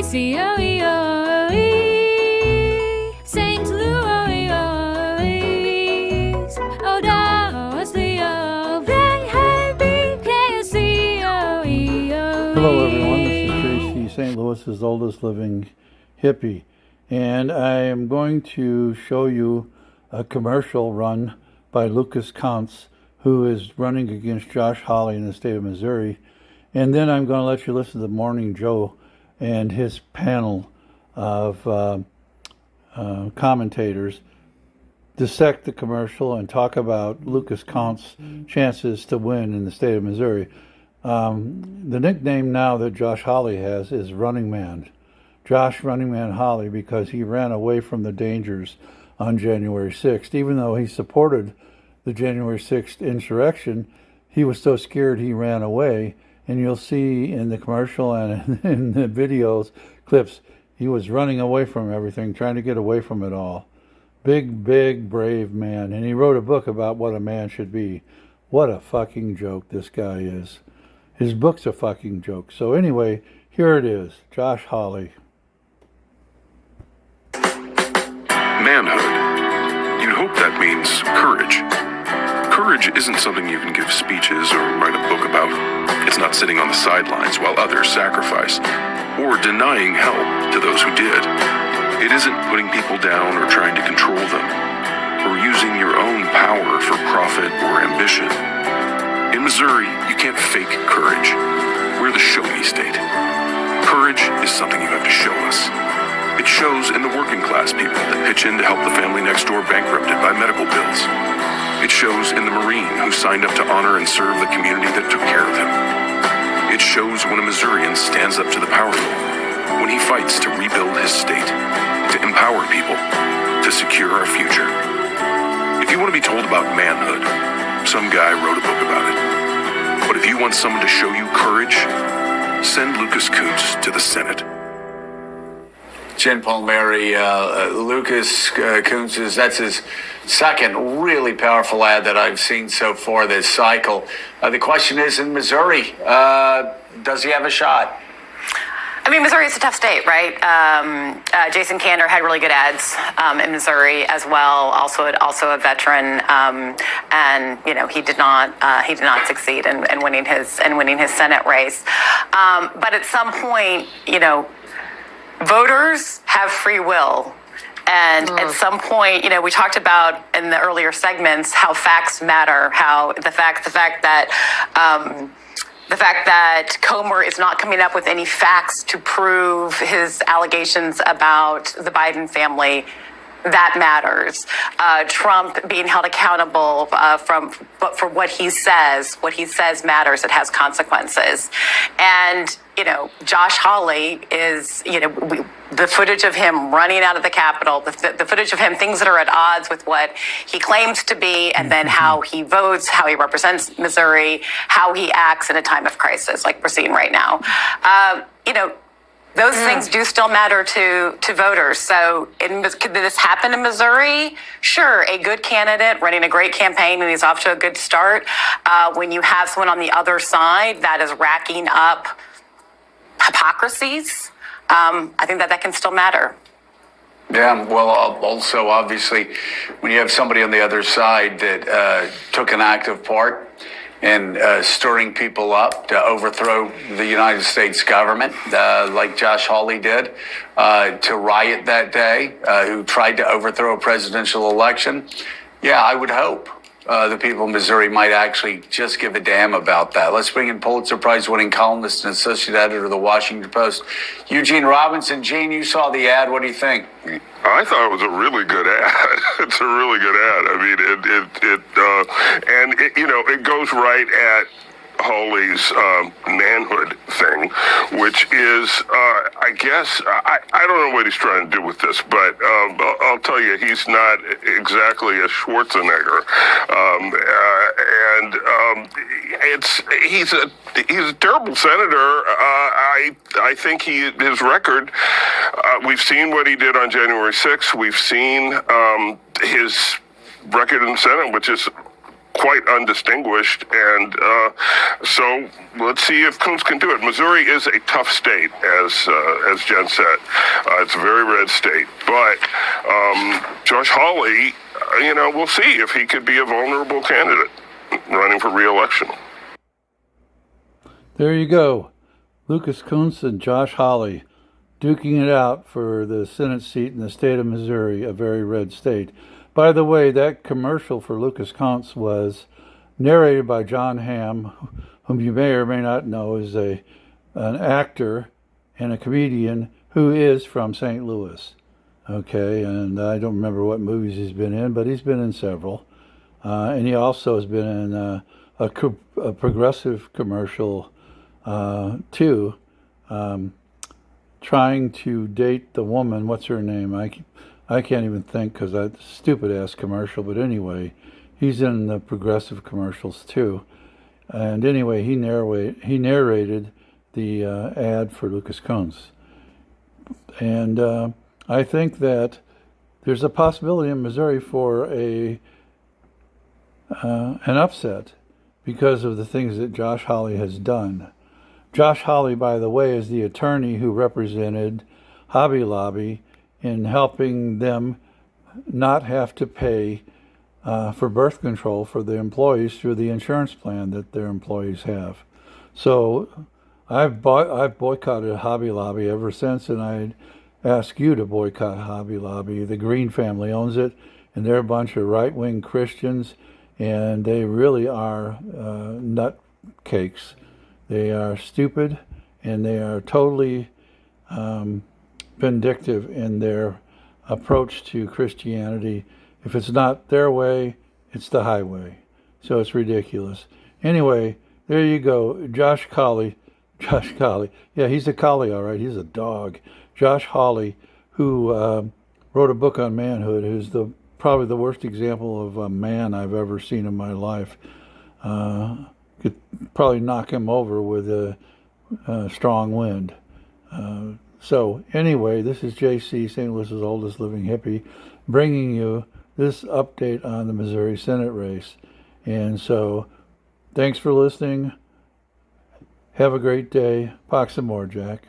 C-O-E-O-E, St. Louis, oh, Dallas, Leo, B-K-C-O-E-O-E. Hello everyone, this is JC, St. Louis's oldest living hippie, and I am going to show you a commercial run by Lucas Counts, who is running against Josh Hawley in the state of Missouri, and then I'm going to let you listen to Morning Joe and his panel of commentators dissect the commercial and talk about Lucas Counts' chances to win in the state of Missouri. The nickname now that Josh Hawley has is Running Man. Josh Running Man Hawley, because he ran away from the dangers on January 6th. Even though he supported the January 6th insurrection, he was so scared he ran away. And you'll see in the commercial and in the videos, clips, he was running away from everything, trying to get away from it all. Big, big, brave man. And he wrote a book about what a man should be. What a fucking joke this guy is. His book's a fucking joke. So anyway, here it is. Josh Hawley. Manhood. You'd hope that means courage. Courage isn't something you can give speeches or write a book about. It's not sitting on the sidelines while others sacrifice, or denying help to those who did. It isn't putting people down or trying to control them, or using your own power for profit or ambition. In Missouri, you can't fake courage. We're the show-me state. Courage is something you have to show us. It shows in the working class people that pitch in to help the family next door bankrupted by medical bills. It shows in the Marine who signed up to honor and serve the community that took care of him. It shows when a Missourian stands up to the powerful, when he fights to rebuild his state, to empower people, to secure our future. If you want to be told about manhood, some guy wrote a book about it. But if you want someone to show you courage, send Lucas Counts to the Senate. Jen Palmieri, Lucas Counts, that's his second really powerful ad that I've seen so far this cycle. The question is, in Missouri, does he have a shot? I mean, Missouri is a tough state, right? Jason Kander had really good ads in Missouri as well. Also a veteran, and he did not succeed in winning his Senate race. But at some point, voters have free will. And at some point, we talked about in the earlier segments how facts matter, how the fact that Comer is not coming up with any facts to prove his allegations about the Biden family, that matters. Trump being held accountable for what he says matters. It has consequences. And, Josh Hawley is, the footage of him running out of the Capitol, the footage of him, things that are at odds with what he claims to be, and then how he votes, how he represents Missouri, how he acts in a time of crisis like we're seeing right now. Those things do still matter to voters. So could this happen in Missouri? Sure, a good candidate running a great campaign and he's off to a good start. When you have someone on the other side that is racking up hypocrisies, I think that can still matter. Yeah, well, also, obviously, when you have somebody on the other side that took an active part in stirring people up to overthrow the United States government, like Josh Hawley did, to riot that day, who tried to overthrow a presidential election. Yeah, I would hope the people of Missouri might actually just give a damn about that. Let's bring in Pulitzer Prize-winning columnist and associate editor of the Washington Post, Eugene Robinson. Gene, you saw the ad. What do you think? I thought it was a really good ad. It's a really good ad. I mean, it goes right at Hawley's manhood thing, which is, I guess, I don't know what he's trying to do with this, but I'll tell you, he's not exactly a Schwarzenegger, he's a terrible senator. I think his record. We've seen what he did on January 6th. We've seen his record in the Senate, which is quite undistinguished, and so let's see if Coons can do it. Missouri is a tough state, as Jen said. It's a very red state, but Josh Hawley, we'll see if he could be a vulnerable candidate running for re-election. There you go. Lucas Kunce and Josh Hawley duking it out for the Senate seat in the state of Missouri, a very red state. By the way, that commercial for Lucas Kunce was narrated by John Hamm, whom you may or may not know is an actor and a comedian who is from St. Louis. Okay, and I don't remember what movies he's been in, but he's been in several. And he also has been in a progressive commercial too, trying to date the woman. What's her name? I can't even think because that's a stupid-ass commercial. But anyway, he's in the progressive commercials too. And anyway, he narrated the ad for Lucas Kunce. And I think that there's a possibility in Missouri for an upset because of the things that Josh Hawley has done. Josh Hawley, by the way, is the attorney who represented Hobby Lobby in helping them not have to pay for birth control for the employees through the insurance plan that their employees have. So I've boycotted Hobby Lobby ever since, and I'd ask you to boycott Hobby Lobby. The Green family owns it, and they're a bunch of right-wing Christians, and they really are nutcakes. They are stupid, and they are totally vindictive in their approach to Christianity. If it's not their way, it's the highway. So it's ridiculous. Anyway, there you go. Josh Hawley. Yeah, he's a collie, all right. He's a dog. Josh Hawley, who wrote a book on manhood, who's probably the worst example of a man I've ever seen in my life. Could probably knock him over with a strong wind. So anyway, this is JC, St. Louis's oldest living hippie, bringing you this update on the Missouri Senate race. And so thanks for listening. Have a great day. Pox some more, Jack.